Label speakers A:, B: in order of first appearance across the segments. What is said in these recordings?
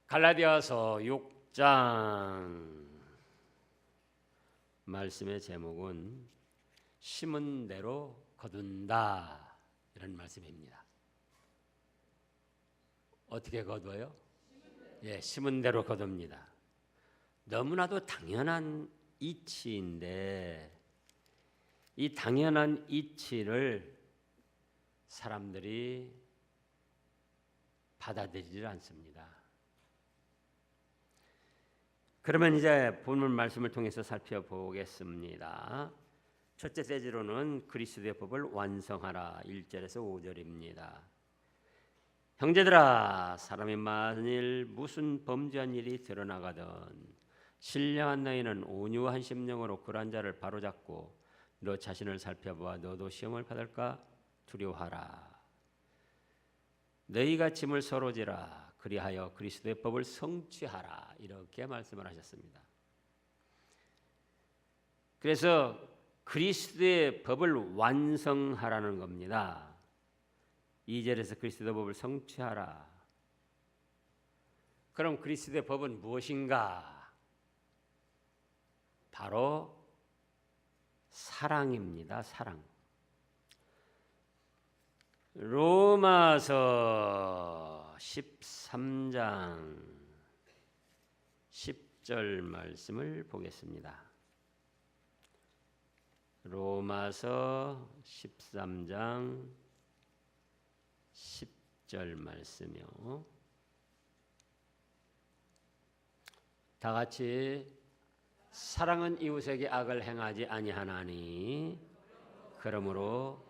A: 갈라디아서 6장 말씀의 제목은 심은 대로 거둔다 이런 말씀입니다. 어떻게 거둬요? 심은 대로 거둡니다. 너무나도 당연한 이치인데 이 당연한 이치를 사람들이 받아들이지 않습니다. 그러면 이제 본문 말씀을 통해서 살펴보겠습니다. 첫째 대지로는 그리스도의 법을 완성하라 1절에서 5절입니다. 형제들아, 사람이 만일 무슨 범죄한 일이 드러나거든 신령한 너희는 온유한 심령으로 그러한 자를 바로잡고 너 자신을 살펴보아 너도 시험을 받을까 두려워하라. 너희가 짐을 서로 지라 그리하여 그리스도의 법을 성취하라 이렇게 말씀을 하셨습니다. 그래서 그리스도의 법을 완성하라는 겁니다. 2절에서 그리스도의 법을 성취하라. 그럼 그리스도의 법은 무엇인가? 바로 사랑입니다. 사랑. 로마서 13장 10절 말씀을 보겠습니다. 로마서 13장 10절 말씀이요. 다 같이 사랑은 이웃에게 악을 행하지 아니하나니 그러므로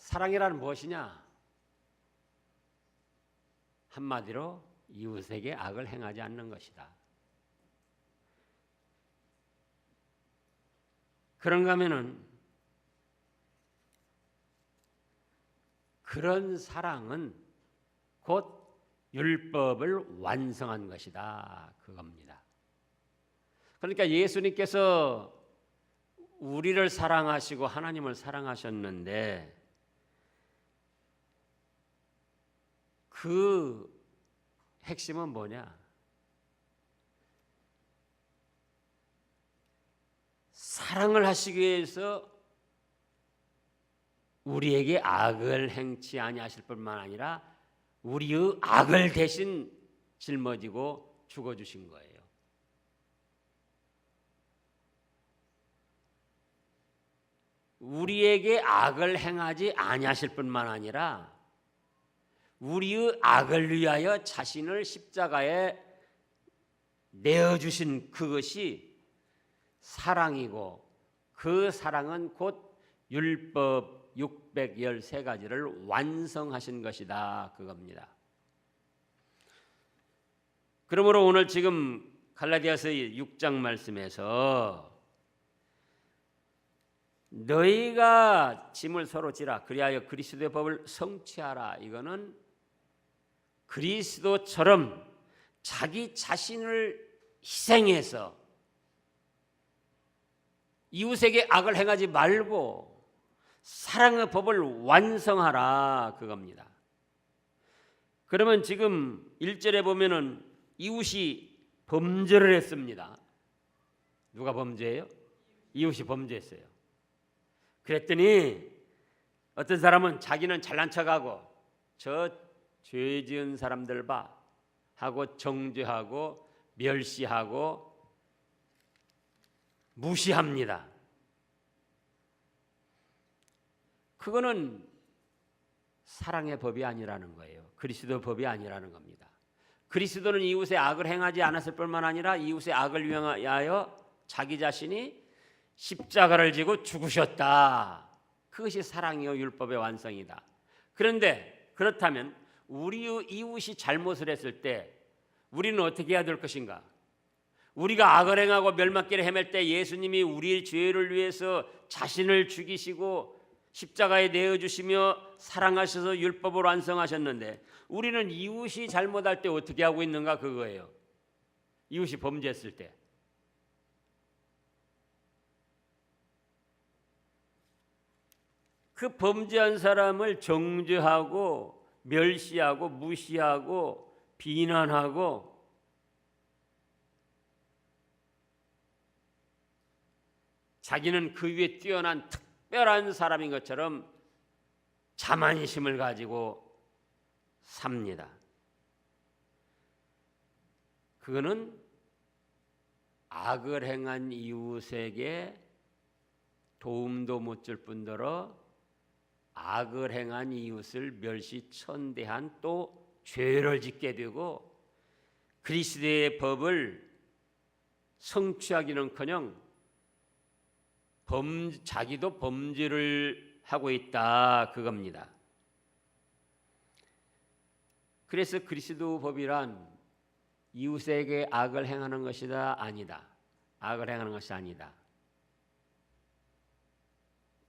A: 사랑이란 무엇이냐? 한마디로 이웃에게 악을 행하지 않는 것이다. 그런가 하면은 그런 사랑은 곧 율법을 완성한 것이다. 그겁니다. 그러니까 예수님께서 우리를 사랑하시고 하나님을 사랑하셨는데 그 핵심은 뭐냐? 사랑을 하시기 위해서 우리에게 악을 행치 아니하실 뿐만 아니라 우리의 악을 대신 짊어지고 죽어주신 거예요. 우리에게 악을 행하지 아니하실 뿐만 아니라 우리의 악을 위하여 자신을 십자가에 내어주신 그것이 사랑이고 그 사랑은 곧 율법 613가지를 완성하신 것이다. 그겁니다. 그러므로 오늘 지금 갈라디아서 6장 말씀에서 너희가 짐을 서로 지라 그리하여 그리스도의 법을 성취하라. 이거는 그리스도처럼 자기 자신을 희생해서 이웃에게 악을 행하지 말고 사랑의 법을 완성하라. 그겁니다. 그러면 지금 1절에 보면은 이웃이 범죄를 했습니다. 누가 범죄해요? 이웃이 범죄했어요. 그랬더니 어떤 사람은 자기는 잘난 척하고 저 죄 지은 사람들 봐 하고 정죄하고 멸시하고 무시합니다. 그거는 사랑의 법이 아니라는 거예요. 그리스도 법이 아니라는 겁니다. 그리스도는 이웃의 악을 행하지 않았을 뿐만 아니라 이웃의 악을 위하여 자기 자신이 십자가를 지고 죽으셨다. 그것이 사랑이요 율법의 완성이다. 그런데 그렇다면 우리의 이웃이 잘못을 했을 때 우리는 어떻게 해야 될 것인가? 우리가 악을 행하고 멸망길을 헤맬 때 예수님이 우리의 죄를 위해서 자신을 죽이시고 십자가에 내어주시며 사랑하셔서 율법을 완성하셨는데 우리는 이웃이 잘못할 때 어떻게 하고 있는가 그거예요. 이웃이 범죄했을 때 그 범죄한 사람을 정죄하고 멸시하고 무시하고 비난하고 자기는 그 위에 뛰어난 특별한 사람인 것처럼 자만심을 가지고 삽니다. 그거는 악을 행한 이웃에게 도움도 못 줄 뿐더러 악을 행한 이웃을 멸시천대한 또 죄를 짓게 되고 그리스도의 법을 성취하기는커녕 자기도 범죄를 하고 있다 그겁니다. 그래서 그리스도 법이란 이웃에게 악을 행하는 것이다 아니다. 악을 행하는 것이 아니다.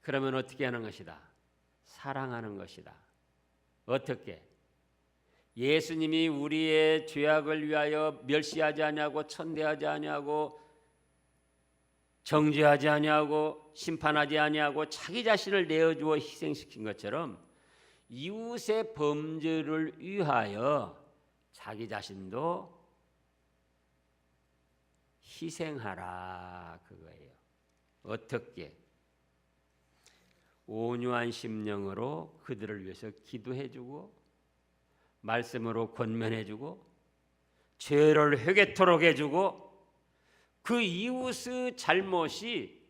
A: 그러면 어떻게 하는 것이다? 사랑하는 것이다. 어떻게? 예수님이 우리의 죄악을 위하여 멸시하지 아니하고 천대하지 아니하고 정죄하지 아니하고 심판하지 아니하고 자기 자신을 내어주어 희생시킨 것처럼 이웃의 범죄를 위하여 자기 자신도 희생하라 그거예요. 어떻게? 온유한 심령으로 그들을 위해서 기도해주고 말씀으로 권면해주고 죄를 회개토록 해주고 그 이웃의 잘못이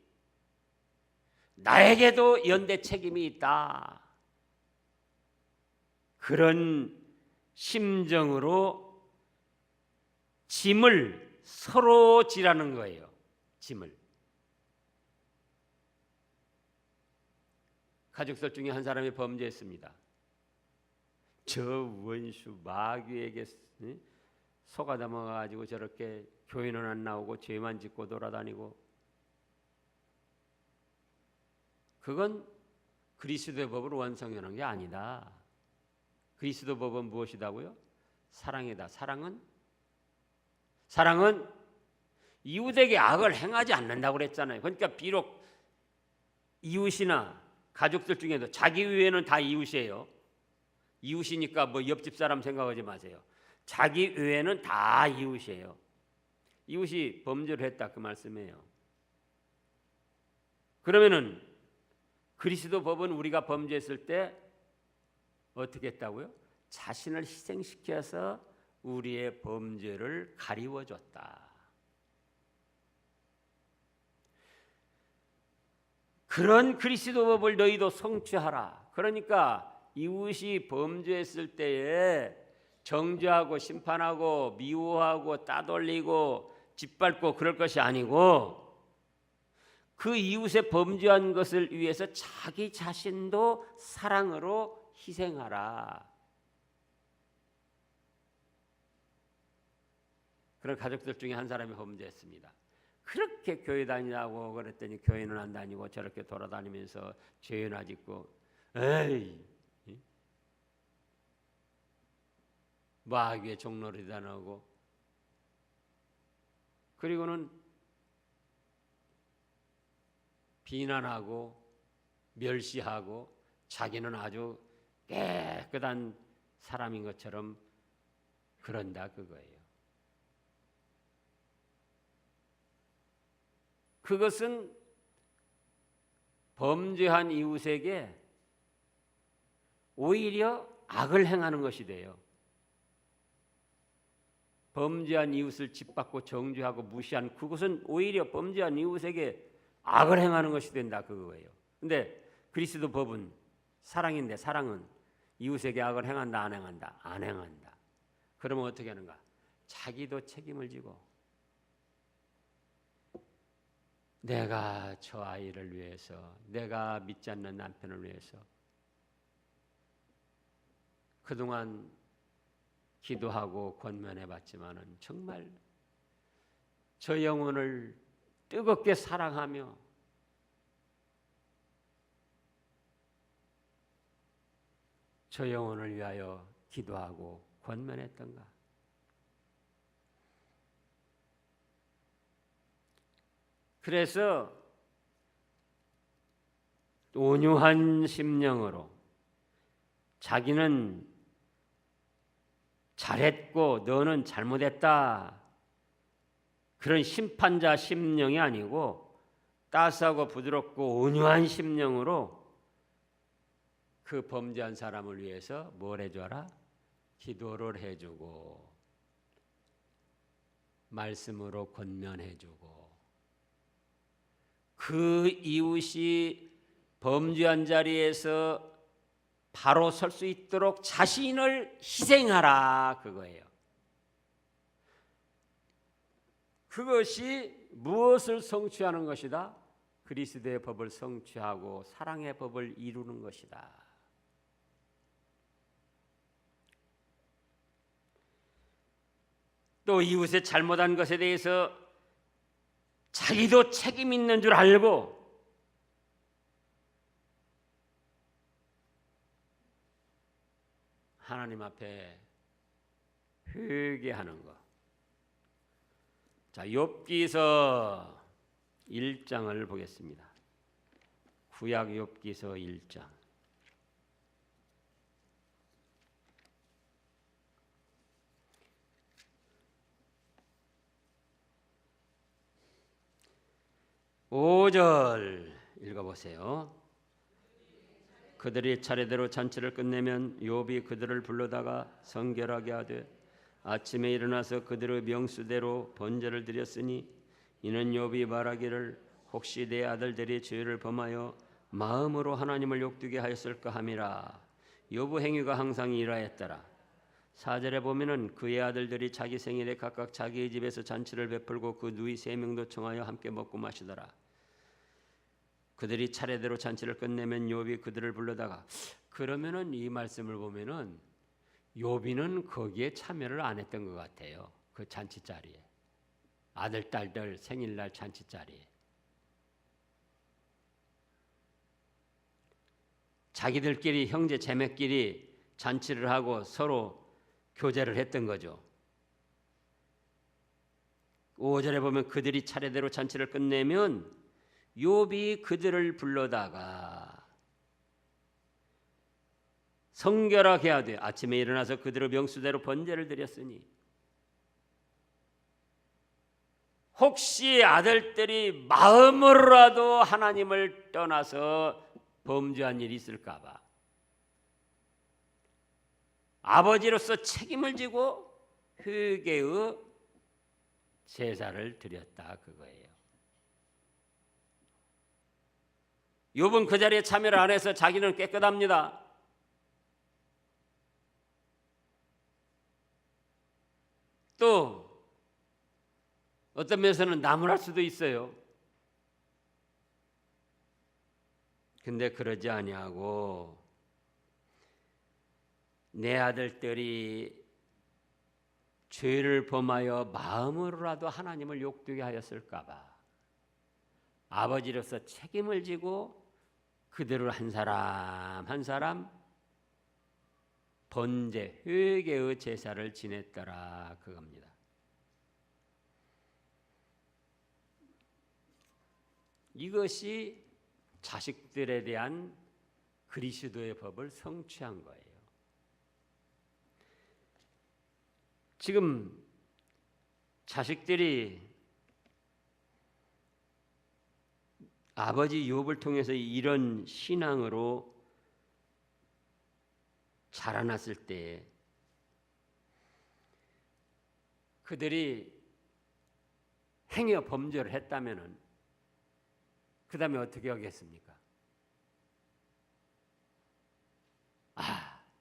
A: 나에게도 연대 책임이 있다. 그런 심정으로 짐을 서로 지라는 거예요. 짐을. 가족들 중에 한 사람이 범죄했습니다. 저 원수 마귀에게 속아 넘어가지고 저렇게 교회는 안 나오고 죄만 짓고 돌아다니고 그건 그리스도의 법을 완성하는 게 아니다. 그리스도 법은 무엇이다고요? 사랑이다. 사랑은 이웃에게 악을 행하지 않는다고 그랬잖아요. 그러니까 비록 이웃이나 가족들 중에도 자기 외에는 다 이웃이에요. 이웃이니까 뭐 옆집 사람 생각하지 마세요. 자기 외에는 다 이웃이에요. 이웃이 범죄를 했다 그 말씀이에요. 그러면은 그리스도 법은 우리가 범죄했을 때 어떻게 했다고요? 자신을 희생시켜서 우리의 범죄를 가리워줬다. 그런 그리스도 법을 너희도 성취하라. 그러니까 이웃이 범죄했을 때에 정죄하고 심판하고 미워하고 따돌리고 짓밟고 그럴 것이 아니고 그 이웃의 범죄한 것을 위해서 자기 자신도 사랑으로 희생하라. 그런 가족들 중에 한 사람이 범죄했습니다. 그렇게 교회 다니라고 그랬더니 교회는 안 다니고 저렇게 돌아다니면서 죄나 짓고 에이 마귀의 종노릇이다 나오고 그리고는 비난하고 멸시하고 자기는 아주 깨끗한 사람인 것처럼 그런다 그거예요. 그것은 범죄한 이웃에게 오히려 악을 행하는 것이 돼요. 범죄한 이웃을 짓밟고 정죄하고 무시한 그것은 오히려 범죄한 이웃에게 악을 행하는 것이 된다 그거예요. 근데 그리스도 법은 사랑인데 사랑은 이웃에게 악을 행한다 안 행한다? 안 행한다. 그러면 어떻게 하는가? 자기도 책임을 지고 내가 저 아이를 위해서 내가 믿지 않는 남편을 위해서 그동안 기도하고 권면해봤지만은 정말 저 영혼을 뜨겁게 사랑하며 저 영혼을 위하여 기도하고 권면했던가? 그래서 온유한 심령으로 자기는 잘했고 너는 잘못했다, 그런 심판자 심령이 아니고 따스하고 부드럽고 온유한 심령으로 그 범죄한 사람을 위해서 뭘 해줘라? 기도를 해주고 말씀으로 권면해주고, 그 이웃이 범죄한 자리에서 바로 설 수 있도록 자신을 희생하라, 그거예요. 그것이 무엇을 성취하는 것이다? 그리스도의 법을 성취하고 사랑의 법을 이루는 것이다. 또 이웃의 잘못한 것에 대해서 자기도 책임 있는 줄 알고 하나님 앞에 회개하는 것. 자, 욥기서 1장을 보겠습니다. 구약 욥기서 1장. 오절 읽어보세요. 그들이 차례대로 잔치를 끝내면 욥이 그들을 불러다가 성결하게 하되 아침에 일어나서 그들의 명수대로 번제를 드렸으니 이는 욥이 말하기를 혹시 내 아들들이 죄를 범하여 마음으로 하나님을 욕되게 하였을까 함이라. 욥의 행위가 항상 이러했더라. 4절에 보면은 그의 아들들이 자기 생일에 각각 자기의 집에서 잔치를 베풀고 그 누이 3명도 청하여 함께 먹고 마시더라. 그들이 차례대로 잔치를 끝내면 욥이 그들을 불러다가, 그러면은 이 말씀을 보면은 욥이는 거기에 참여를 안 했던 것 같아요. 그 잔치 자리에, 아들 딸들 생일날 잔치 자리에 자기들끼리 형제 자매끼리 잔치를 하고 서로 교제를 했던 거죠. 5절에 보면 그들이 차례대로 잔치를 끝내면 욥이 그들을 불러다가 성결하게 하되 아침에 일어나서 그들의 명수대로 번제를 드렸으니 혹시 아들들이 마음으로라도 하나님을 떠나서 범죄한 일이 있을까 봐 아버지로서 책임을 지고 회개의 제사를 드렸다, 그거예요. 욥은 그 자리에 참여를 안 해서 자기는 깨끗합니다. 또 어떤 면에서는 나무랄 수도 있어요. 근데 그러지 아니하고 내 아들들이 죄를 범하여 마음으로라도 하나님을 욕되게 하였을까 봐 아버지로서 책임을 지고 그들을 한 사람 한 사람 번제, 회개의 제사를 지냈더라, 그겁니다. 이것이 자식들에 대한 그리스도의 법을 성취한 거예요. 지금 자식들이 아버지 욥을 통해서 이런 신앙으로 자라났을 때 그들이 행여 범죄를 했다면은 그 다음에 어떻게 하겠습니까?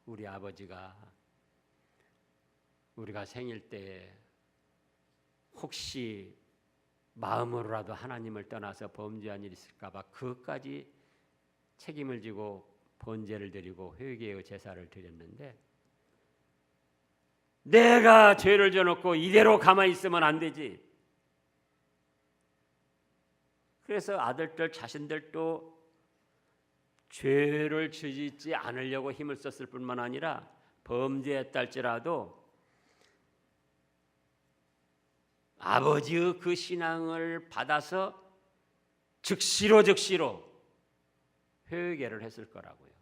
A: 우리 아버지가 우리가 생일 때 혹시 마음으로라도 하나님을 떠나서 범죄한 일이 있을까 봐 그것까지 책임을 지고 번제를 드리고 회개의 제사를 드렸는데 내가 죄를 져놓고 이대로 가만히 있으면 안 되지. 그래서 아들들 자신들도 죄를 짓지 않으려고 힘을 썼을 뿐만 아니라 범죄했다 할지라도 아버지의 그 신앙을 받아서 즉시로 회개를 했을 거라고요.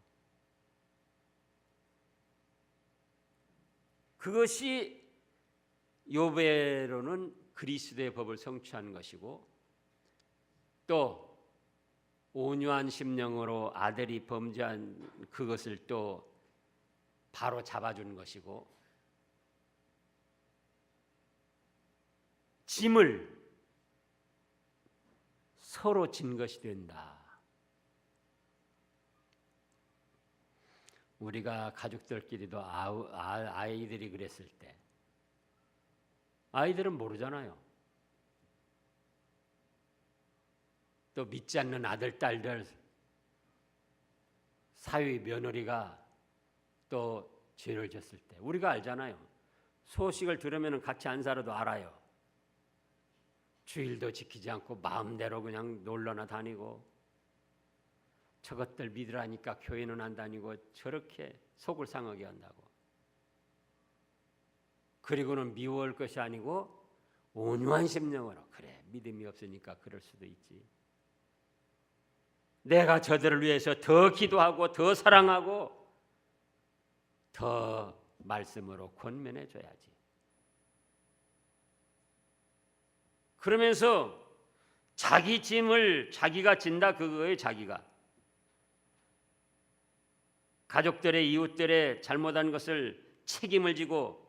A: 그것이 욥에로는 그리스도의 법을 성취한 것이고, 또 온유한 심령으로 아들이 범죄한 그것을 또 바로 잡아준 것이고, 짐을 서로 진 것이 된다. 우리가 가족들끼리도 아이들이 그랬을 때, 아이들은 모르잖아요. 또 믿지 않는 아들, 딸들, 사위, 며느리가 또 죄를 졌을 때 우리가 알잖아요. 소식을 들으면 같이 안 살아도 알아요. 주일도 지키지 않고 마음대로 그냥 놀러나 다니고, 저것들 믿으라니까 교회는 안 다니고 저렇게 속을 상하게 한다고. 그리고는 미워할 것이 아니고 온유한 심령으로, 그래 믿음이 없으니까 그럴 수도 있지, 내가 저들을 위해서 더 기도하고 더 사랑하고 더 말씀으로 권면해 줘야지. 그러면서 자기 짐을 자기가 진다, 그거예요. 자기가 가족들의, 이웃들의 잘못한 것을 책임을 지고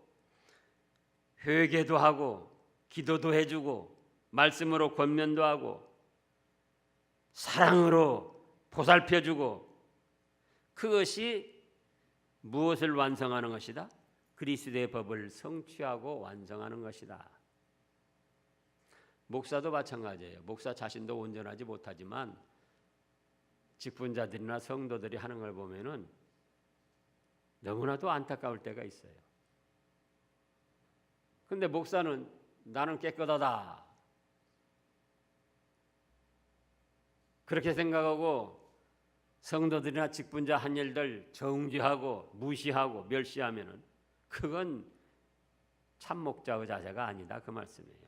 A: 회개도 하고 기도도 해주고 말씀으로 권면도 하고 사랑으로 보살펴주고, 그것이 무엇을 완성하는 것이다? 그리스도의 법을 성취하고 완성하는 것이다. 목사도 마찬가지예요. 목사 자신도 온전하지 못하지만 직분자들이나 성도들이 하는 걸 보면은 너무나도 안타까울 때가 있어요. 근데 목사는 나는 깨끗하다 그렇게 생각하고 성도들이나 직분자 한 일들 정죄하고 무시하고 멸시하면은 그건 참 목자의 자세가 아니다, 그 말씀이에요.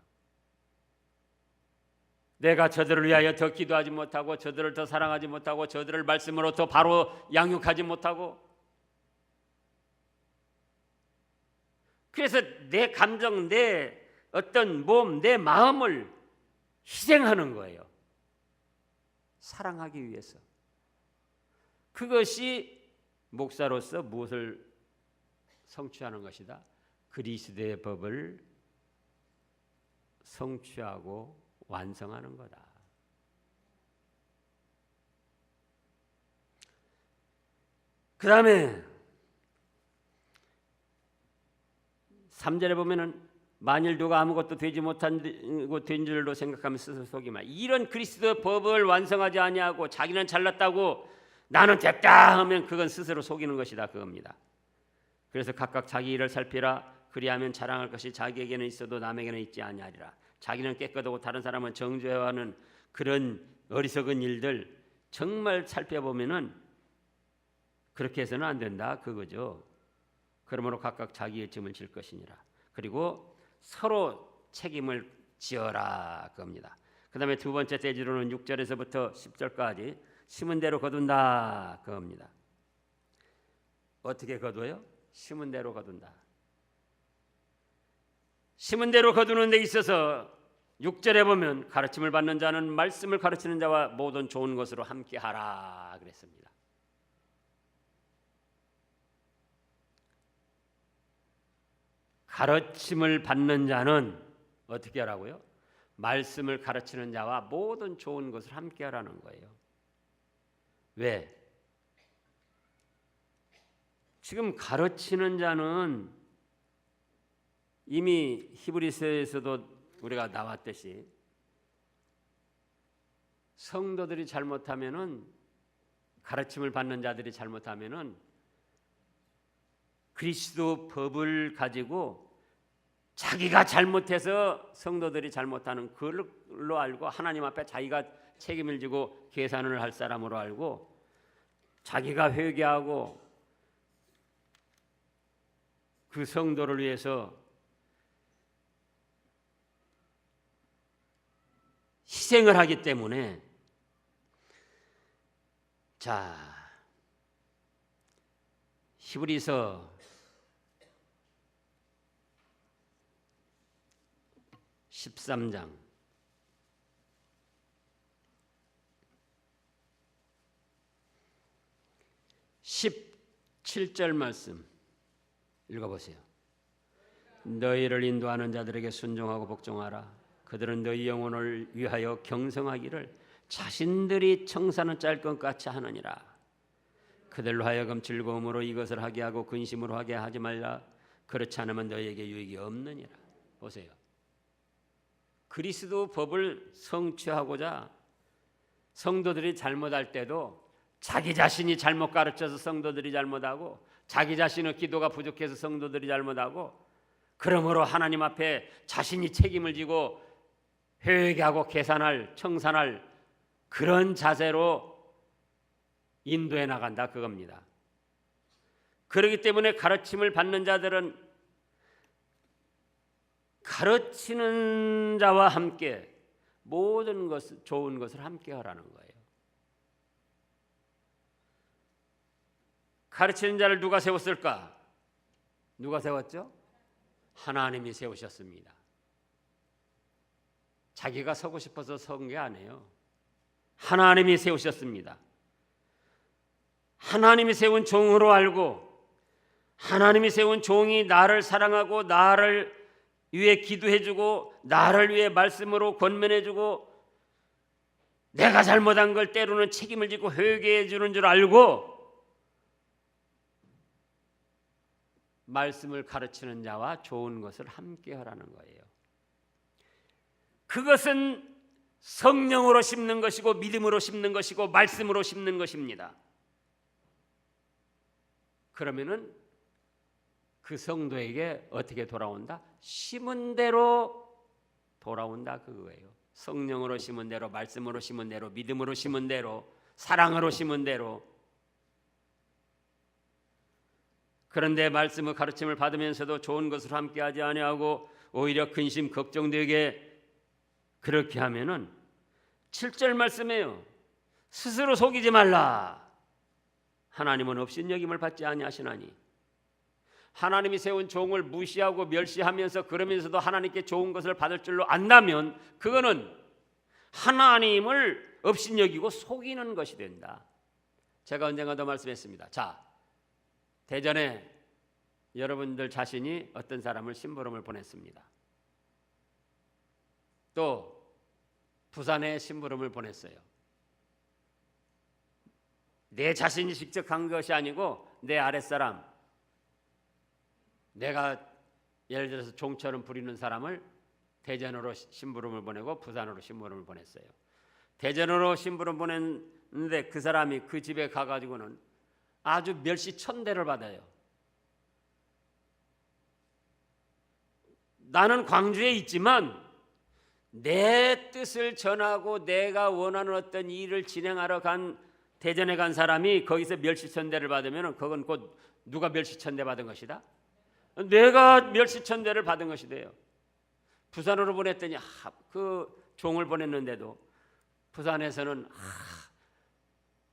A: 내가 저들을 위하여 더 기도하지 못하고 저들을 더 사랑하지 못하고 저들을 말씀으로 더 바로 양육하지 못하고, 그래서 내 감정, 내 어떤 몸, 내 마음을 희생하는 거예요. 사랑하기 위해서. 그것이 목사로서 무엇을 성취하는 것이다? 그리스도의 법을 성취하고 완성하는 거다. 그 다음에 3절에 보면은 만일 누가 아무것도 되지 못한 된 줄로 생각하면 스스로 속이마. 이런 그리스도의 법을 완성하지 아니하고 자기는 잘났다고 나는 됐다 하면 그건 스스로 속이는 것이다, 그겁니다. 그래서 각각 자기 일을 살피라. 그리하면 자랑할 것이 자기에게는 있어도 남에게는 있지 아니하리라. 자기는 깨끗하고 다른 사람은 정죄하는 그런 어리석은 일들 정말 살펴보면은 그렇게 해서는 안 된다, 그거죠. 그러므로 각각 자기의 짐을 질 것이니라. 그리고 서로 책임을 지어라, 그겁니다. 그 다음에 두 번째 대지로는 6절에서부터 10절까지 심은 대로 거둔다, 그겁니다. 어떻게 거둬요? 심은 대로 거둔다. 심은 대로 거두는 데 있어서 6절에 보면 가르침을 받는 자는 말씀을 가르치는 자와 모든 좋은 것으로 함께하라 그랬습니다. 가르침을 받는 자는 어떻게 하라고요? 말씀을 가르치는 자와 모든 좋은 것을 함께하라는 거예요. 왜? 지금 가르치는 자는 이미 히브리서에서도 우리가 나왔듯이 성도들이 잘못하면은, 가르침을 받는 자들이 잘못하면은 그리스도 법을 가지고 자기가 잘못해서 성도들이 잘못하는 그걸로 알고 하나님 앞에 자기가 책임을 지고 계산을 할 사람으로 알고 자기가 회개하고 그 성도를 위해서 희생을 하기 때문에 자, 히브리서 13장 17절 말씀 읽어보세요. 너희를 인도하는 자들에게 순종하고 복종하라. 그들은 너희 영혼을 위하여 경성하기를 자신들이 청사는 짤 것 같이 하느니라. 그들로 하여금 즐거움으로 이것을 하게 하고 근심으로 하게 하지 말라. 그렇지 않으면 너희에게 유익이 없느니라. 보세요. 그리스도 법을 성취하고자 성도들이 잘못할 때도 자기 자신이 잘못 가르쳐서 성도들이 잘못하고 자기 자신의 기도가 부족해서 성도들이 잘못하고 그러므로 하나님 앞에 자신이 책임을 지고 회개하고 계산할 청산할 그런 자세로 인도해 나간다 그겁니다. 그렇기 때문에 가르침을 받는 자들은 가르치는 자와 함께 모든 것 좋은 것을 함께 하라는 거예요. 가르치는 자를 누가 세웠을까? 누가 세웠죠? 하나님이 세우셨습니다. 자기가 서고 싶어서 선 게 아니에요. 하나님이 세우셨습니다. 하나님이 세운 종으로 알고 하나님이 세운 종이 나를 사랑하고 나를 위해 기도해주고 나를 위해 말씀으로 권면해주고 내가 잘못한 걸 때로는 책임을 지고 회개해주는 줄 알고 말씀을 가르치는 자와 좋은 것을 함께 하라는 거예요. 그것은 성령으로 심는 것이고 믿음으로 심는 것이고 말씀으로 심는 것입니다. 그러면은 그 성도에게 어떻게 돌아온다? 심은 대로 돌아온다 그거예요. 성령으로 심은 대로, 말씀으로 심은 대로, 믿음으로 심은 대로, 사랑으로 심은 대로. 그런데 말씀의 가르침을 받으면서도 좋은 것을 함께하지 아니하고 오히려 근심 걱정되게 그렇게 하면은 7절 말씀이에요. 스스로 속이지 말라. 하나님은 업신여김을 받지 아니하시나니. 하나님이 세운 종을 무시하고 멸시하면서 그러면서도 하나님께 좋은 것을 받을 줄로 안다면 그거는 하나님을 업신여기고 속이는 것이 된다. 제가 언젠가도 말씀했습니다. 자, 대전에 여러분들 자신이 어떤 사람을 심부름을 보냈습니다. 또 부산에 심부름을 보냈어요. 내 자신이 직접 간 것이 아니고 내 아랫사람, 내가 예를 들어서 종처럼 부리는 사람을 대전으로 심부름을 보내고 부산으로 심부름을 보냈어요. 대전으로 심부름 보냈는데 그 사람이 그 집에 가가지고는 아주 멸시천대를 받아요. 나는 광주에 있지만 내 뜻을 전하고 내가 원하는 어떤 일을 진행하러 간 대전에 간 사람이 거기서 멸시천대를 받으면 그건 곧 누가 멸시천대 받은 것이다? 내가 멸시천대를 받은 것이 돼요. 부산으로 보냈더니 그 종을 보냈는데도 부산에서는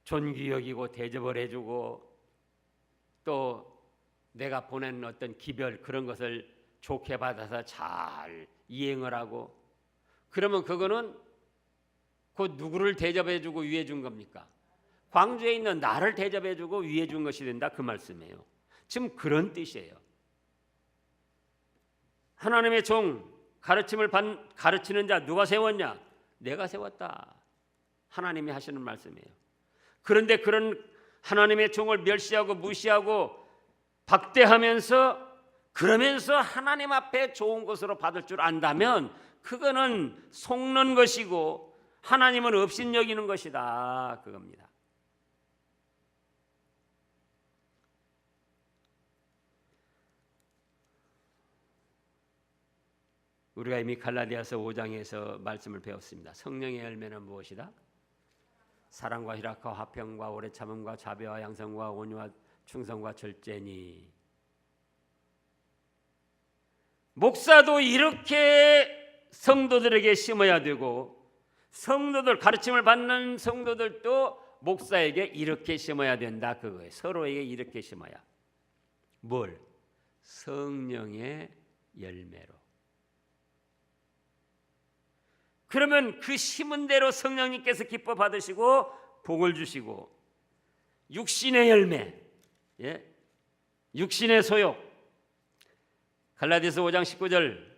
A: 존귀 여기고 대접을 해주고 또 내가 보낸 어떤 기별 그런 것을 좋게 받아서 잘 이행을 하고 그러면 그거는 곧 누구를 대접해주고 위해준 겁니까? 광주에 있는 나를 대접해주고 위해준 것이 된다 그 말씀이에요. 지금 그런 뜻이에요. 하나님의 종 가르침을 가르치는 자 누가 세웠냐? 내가 세웠다. 하나님이 하시는 말씀이에요. 그런데 그런 하나님의 종을 멸시하고 무시하고 박대하면서 그러면서 하나님 앞에 좋은 것으로 받을 줄 안다면 그거는 속는 것이고 하나님은 업신여기는 것이다 그겁니다. 우리가 이미 갈라디아서 5장에서 말씀을 배웠습니다. 성령의 열매는 무엇이다? 사랑과 희락과 화평과 오래 참음과 자비와 양성과 온유와 충성과 절제니. 목사도 이렇게 성도들에게 심어야 되고 성도들 가르침을 받는 성도들도 목사에게 이렇게 심어야 된다 그거예요. 서로에게 이렇게 심어야. 뭘? 성령의 열매로. 그러면 그 심은 대로 성령님께서 기뻐 받으시고 복을 주시고, 육신의 열매, 육신의 소욕. 갈라디아서 5장 19절,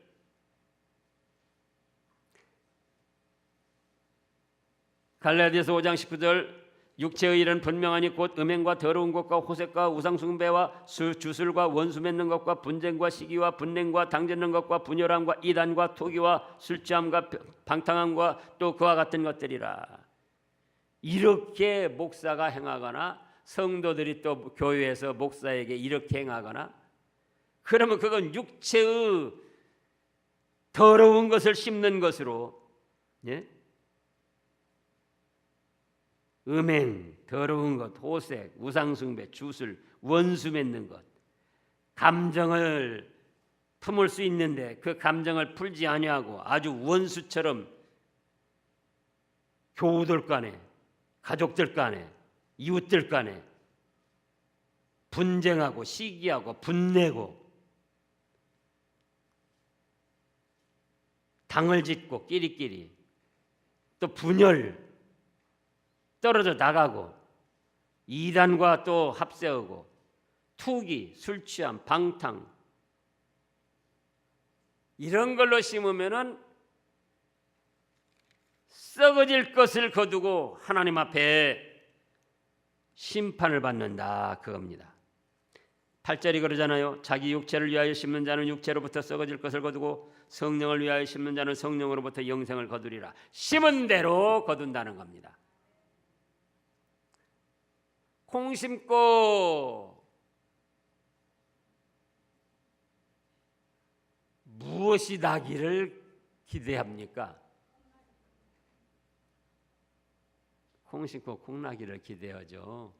A: 갈라디아서 5장 19절, 육체의 일은 분명하니 곧 음행과 더러운 것과 호색과 우상숭배와 주술과 원수 맺는 것과 분쟁과 시기와 분냉과 당짓는 것과 분열함과 이단과 토기와 술취함과 방탕함과 또 그와 같은 것들이라. 이렇게 목사가 행하거나 성도들이 또 교회에서 목사에게 이렇게 행하거나, 그러면 그건 육체의 더러운 것을 심는 것으로, 음행, 더러운 것, 호색, 우상숭배, 주술, 원수 맺는 것, 감정을 품을 수 있는데 그 감정을 풀지 아니하고 아주 원수처럼 교우들 간에, 가족들 간에, 이웃들 간에 분쟁하고 시기하고 분내고 당을 짓고 끼리끼리 또 분열, 떨어져 나가고 이단과 또 합세하고 투기, 술취함, 방탕, 이런 걸로 심으면은 썩어질 것을 거두고 하나님 앞에 심판을 받는다 그겁니다. 8절이 그러잖아요. 자기 육체를 위하여 심는 자는 육체로부터 썩어질 것을 거두고 성령을 위하여 심는 자는 성령으로부터 영생을 거두리라. 심은 대로 거둔다는 겁니다. 콩 심고 무엇이 나기를 기대합니까? 콩 심고 콩 나기를 기대하죠.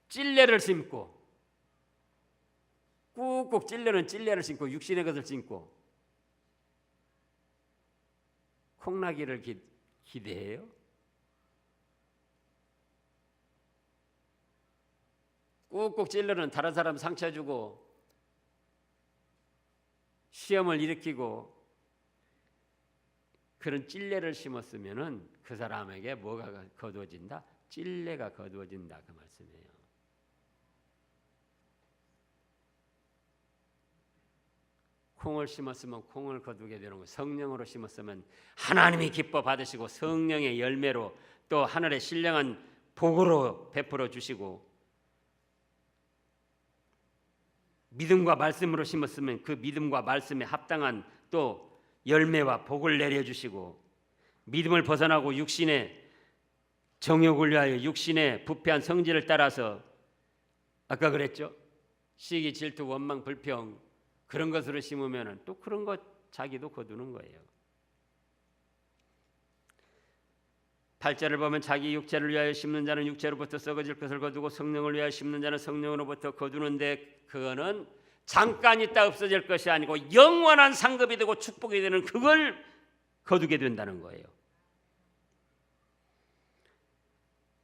A: 찔레를 심고, 꾹꾹 찔레는 찔레를 심고 육신의 것을 심고 콩나기를 기대해요? 꾹꾹 찔러는 다른 사람 상처 주고 시험을 일으키고 그런 찔레를 심었으면은 그 사람에게 뭐가 거두어진다? 찔레가 거두어진다 그 말씀이에요. 콩을 심었으면 콩을 거두게 되는 거예요. 성령으로 심었으면 하나님이 기뻐 받으시고 성령의 열매로 또 하늘의 신령한 복으로 베풀어 주시고, 믿음과 말씀으로 심었으면 그 믿음과 말씀에 합당한 또 열매와 복을 내려주시고, 믿음을 벗어나고 육신의 정욕을 위하여 육신의 부패한 성질을 따라서 아까 그랬죠? 시기, 질투, 원망, 불평 그런 것으로 심으면 또 그런 것 자기도 거두는 거예요. 8절을 보면 자기 육체를 위하여 심는 자는 육체로부터 썩어질 것을 거두고 성령을 위하여 심는 자는 성령으로부터 거두는데, 그거는 잠깐 있다 없어질 것이 아니고 영원한 상급이 되고 축복이 되는 그걸 거두게 된다는 거예요.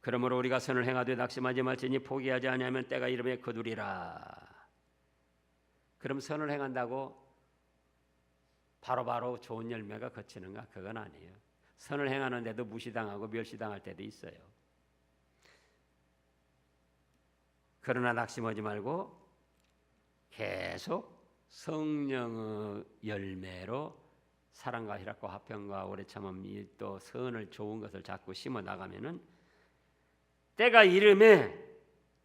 A: 그러므로 우리가 선을 행하되 낙심하지 말지니 포기하지 아니하면 때가 이르매 거두리라. 그럼 선을 행한다고 바로바로 좋은 열매가 거치는가? 그건 아니에요. 선을 행하는데도 무시당하고 멸시당할 때도 있어요. 그러나 낙심하지 말고 계속 성령의 열매로 사랑과 희락과 화평과 오래 참음이 또 선을 좋은 것을 자꾸 심어 나가면은 때가 이름에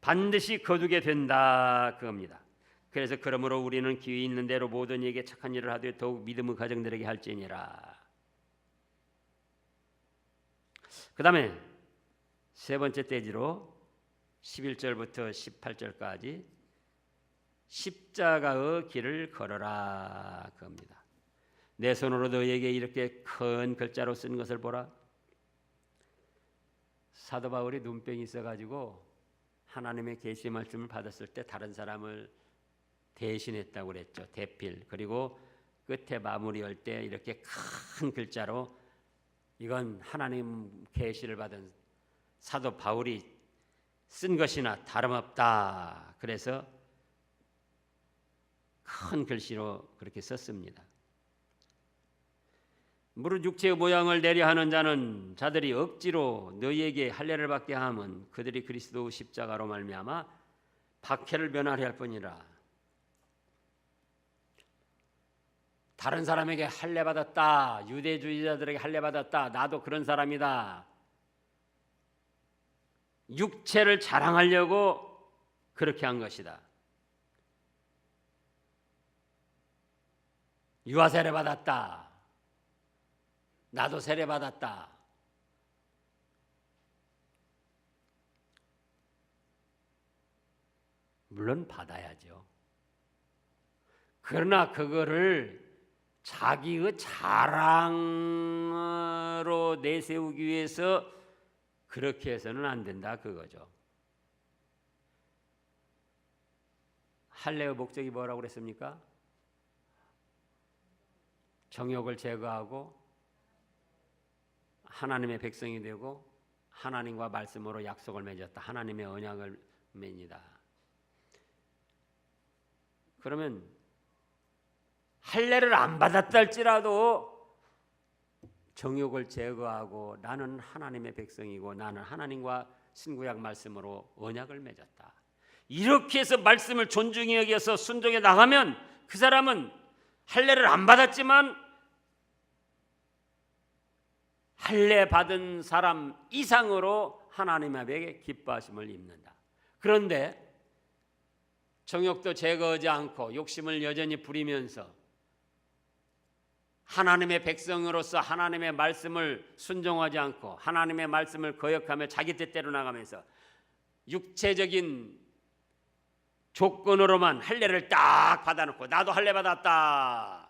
A: 반드시 거두게 된다 그겁니다. 그래서 그러므로 우리는 기회 있는 대로 모든 이에게 착한 일을 하되 더욱 믿음의 가정들에게 할지니라. 그 다음에 세 번째 떼지로 11절부터 18절까지 십자가의 길을 걸어라 그겁니다. 내 손으로 너에게 이렇게 큰 글자로 쓴 것을 보라. 사도 바울이 눈병이 있어가지고 하나님의 계시 말씀을 받았을 때 다른 사람을 대신했다고 그랬죠. 대필. 그리고 끝에 마무리할 때 이렇게 큰 글자로 이건 하나님 계시를 받은 사도 바울이 쓴 것이나 다름없다. 그래서 큰 글씨로 그렇게 썼습니다. 무릇 육체의 모양을 내려 하는 자들이 억지로 너희에게 할례를 받게 하면 그들이 그리스도 십자가로 말미암아 박해를 면하려 할 뿐이라. 다른 사람에게 할례 받았다. 유대주의자들에게 할례 받았다. 나도 그런 사람이다. 육체를 자랑하려고 그렇게 한 것이다. 유아 세례 받았다. 나도 세례 받았다. 물론 받아야죠. 그러나 그거를 자기의 자랑으로 내세우기 위해서 그렇게 해서는 안 된다 그거죠. 할례의 목적이 뭐라고 그랬습니까? 정욕을 제거하고 하나님의 백성이 되고 하나님과 말씀으로 약속을 맺었다. 하나님의 언약을 맺니다. 그러면 할례를 안 받았다 할지라도 정욕을 제거하고 나는 하나님의 백성이고 나는 하나님과 신구약 말씀으로 언약을 맺었다. 이렇게 해서 말씀을 존중히 여겨서 순종해 나가면 그 사람은 할례를 안 받았지만 할례 받은 사람 이상으로 하나님 앞에 기뻐하심을 입는다. 그런데 정욕도 제거하지 않고 욕심을 여전히 부리면서 하나님의 백성으로서 하나님의 말씀을 순종하지 않고 하나님의 말씀을 거역하며 자기 뜻대로 나가면서 육체적인 조건으로만 할례를 딱 받아놓고 나도 할례 받았다.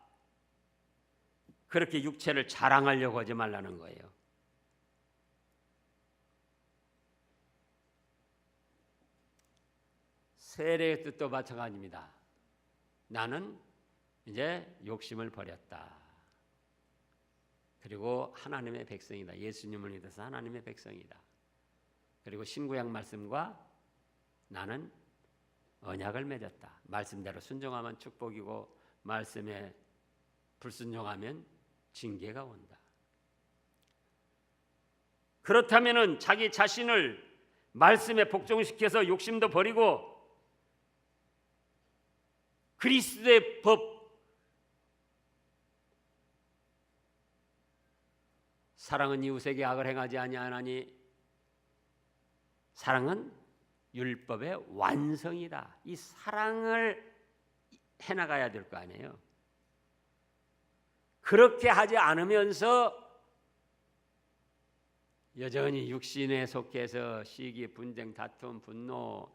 A: 그렇게 육체를 자랑하려고 하지 말라는 거예요. 세례의 뜻도 마찬가지입니다. 나는 이제 욕심을 버렸다. 그리고 하나님의 백성이다. 예수님을 믿어서 하나님의 백성이다. 그리고 신구약 말씀과 나는 언약을 맺었다. 말씀대로 순종하면 축복이고 말씀에 불순종하면 징계가 온다. 그렇다면은 자기 자신을 말씀에 복종시켜서 욕심도 버리고 그리스도의 법 사랑은 이웃에게 악을 행하지 아니하나니 사랑은 율법의 완성이다. 이 사랑을 해나가야 될 거 아니에요. 그렇게 하지 않으면서 여전히 육신에 속해서 시기, 분쟁, 다툼, 분노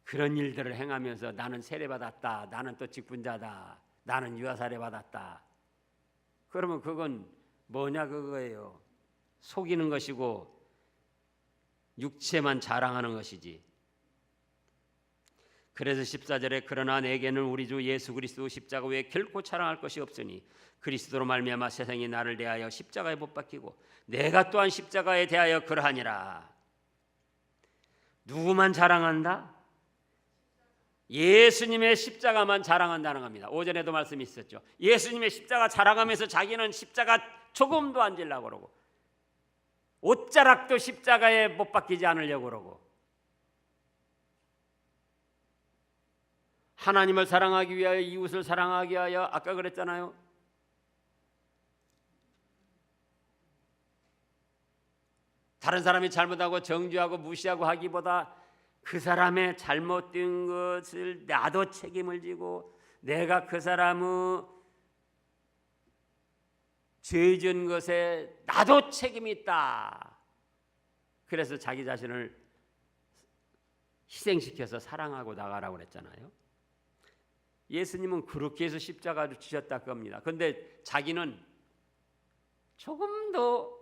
A: 그런 일들을 행하면서 나는 세례받았다. 나는 또 직분자다. 나는 유아세례 받았다. 그러면 그건 뭐냐 그거예요. 속이는 것이고 육체만 자랑하는 것이지. 그래서 14절에 그러나 내게는 우리 주 예수 그리스도 십자가 외에 결코 자랑할 것이 없으니 그리스도로 말미암아 세상이 나를 대하여 십자가에 못 박히고 내가 또한 십자가에 대하여 그러하니라. 누구만 자랑한다? 예수님의 십자가만 자랑한다는 겁니다. 오전에도 말씀이 있었죠. 예수님의 십자가 자랑하면서 자기는 십자가 조금도 안 지려고 그러고 옷자락도 십자가에 못 박히지 않으려고 그러고 하나님을 사랑하기 위하여 이웃을 사랑하기 위하여 아까 그랬잖아요. 다른 사람이 잘못하고 정죄하고 무시하고 하기보다 그 사람의 잘못된 것을 나도 책임을 지고 내가 그 사람의 죄 지은 것에 나도 책임이 있다. 그래서 자기 자신을 희생시켜서 사랑하고 나가라고 그랬잖아요. 예수님은 그렇게 해서 십자가를 지셨다 겁니다. 그런데 자기는 조금 더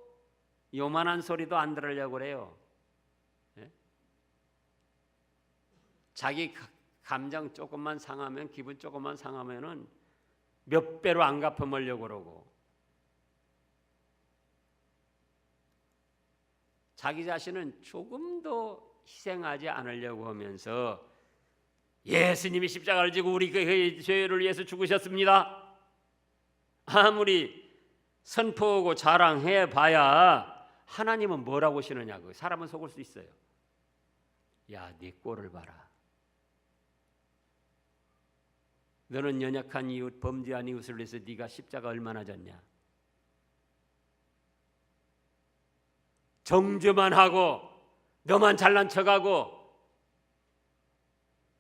A: 요만한 소리도 안 들으려고 그래요. 자기 감정 조금만 상하면 기분 조금만 상하면은 몇 배로 안 갚아먹으려고 그러고 자기 자신은 조금도 희생하지 않으려고 하면서 예수님이 십자가를 지고 우리 그 죄를 위해서 죽으셨습니다. 아무리 선포하고 자랑해봐야 하나님은 뭐라고 하시느냐고. 사람은 속을 수 있어요. 야, 네 꼴을 봐라. 너는 연약한 이웃, 범죄한 이웃을 위해서 네가 십자가 얼마나 졌냐. 정죄만 하고 너만 잘난 척하고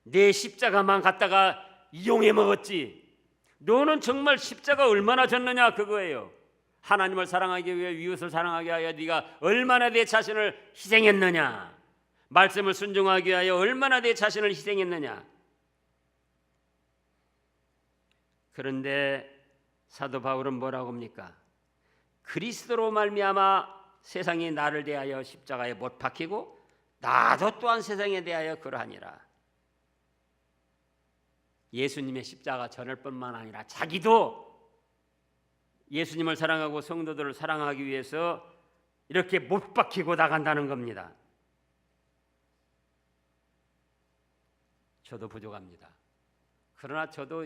A: 내 십자가만 갖다가 이용해 먹었지. 너는 정말 십자가 얼마나 졌느냐 그거예요. 하나님을 사랑하기 위해 이웃을 사랑하기 위하여 네가 얼마나 내 자신을 희생했느냐. 말씀을 순종하기 위하여 얼마나 내 자신을 희생했느냐. 그런데 사도 바울은 뭐라고 합니까? 그리스도로 말미암아 세상이 나를 대하여 십자가에 못 박히고 나도 또한 세상에 대하여 그러하니라. 예수님의 십자가 전할 뿐만 아니라 자기도 예수님을 사랑하고 성도들을 사랑하기 위해서 이렇게 못 박히고 나간다는 겁니다. 저도 부족합니다. 그러나 저도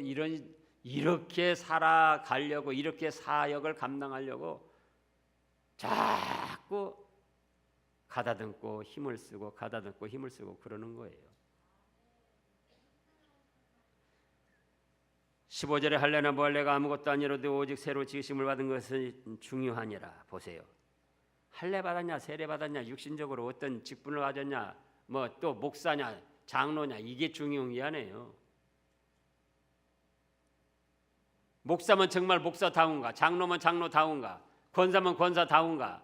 A: 이렇게 살아가려고, 이렇게 사역을 감당하려고 자꾸 가다듬고 힘을 쓰고 가다듬고 힘을 쓰고 그러는 거예요. 15절에 할례나 무할례가 아무것도 아니로도 오직 새로 지으심을 받은 것이 중요하니라. 보세요. 할례 받았냐 세례 받았냐 육신적으로 어떤 직분을 가졌냐 뭐 또 목사냐 장로냐 이게 중요한 게 아니에요. 목사면 정말 목사다운가, 장로면 장로다운가, 권사면 권사다운가.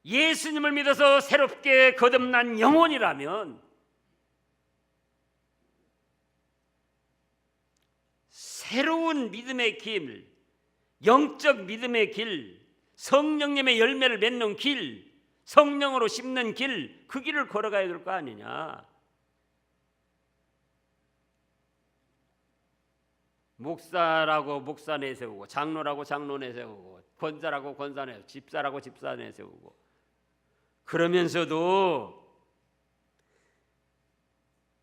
A: 예수님을 믿어서 새롭게 거듭난 영혼이라면 새로운 믿음의 길, 영적 믿음의 길, 성령님의 열매를 맺는 길, 성령으로 심는 길, 그 길을 걸어가야 될 거 아니냐. 목사라고 목사 내세우고 장로라고 장로 내세우고 권사라고 권사 내세우고 집사라고 집사 내세우고 그러면서도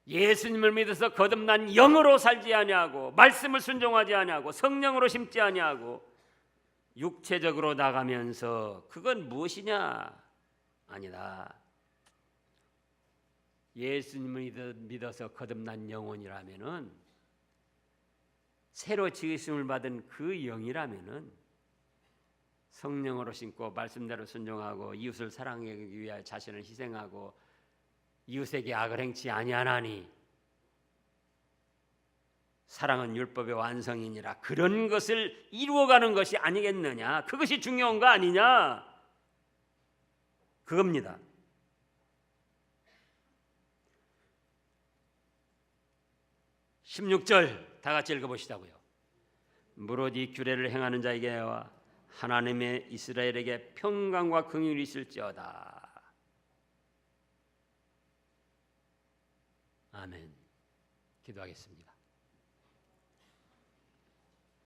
A: 예수님을 믿어서 거듭난 영으로 살지 아니하고 말씀을 순종하지 아니하고 성령으로 심지 아니하고 육체적으로 나가면서 그건 무엇이냐? 아니다. 예수님을 믿어서 거듭난 영혼이라면은 새로 지으심을 받은 그 영이라면은 성령으로 심고 말씀대로 순종하고 이웃을 사랑하기 위하여 자신을 희생하고 이웃에게 악을 행치 아니하나니 사랑은 율법의 완성이니라. 그런 것을 이루어가는 것이 아니겠느냐. 그것이 중요한 거 아니냐. 그겁니다. (16절) 다 같이 읽어보시자고요. 무릇 이 규례를 행하는 자에게와 하나님의 이스라엘에게 평강과 긍휼이 있을지어다. 아멘. 기도하겠습니다.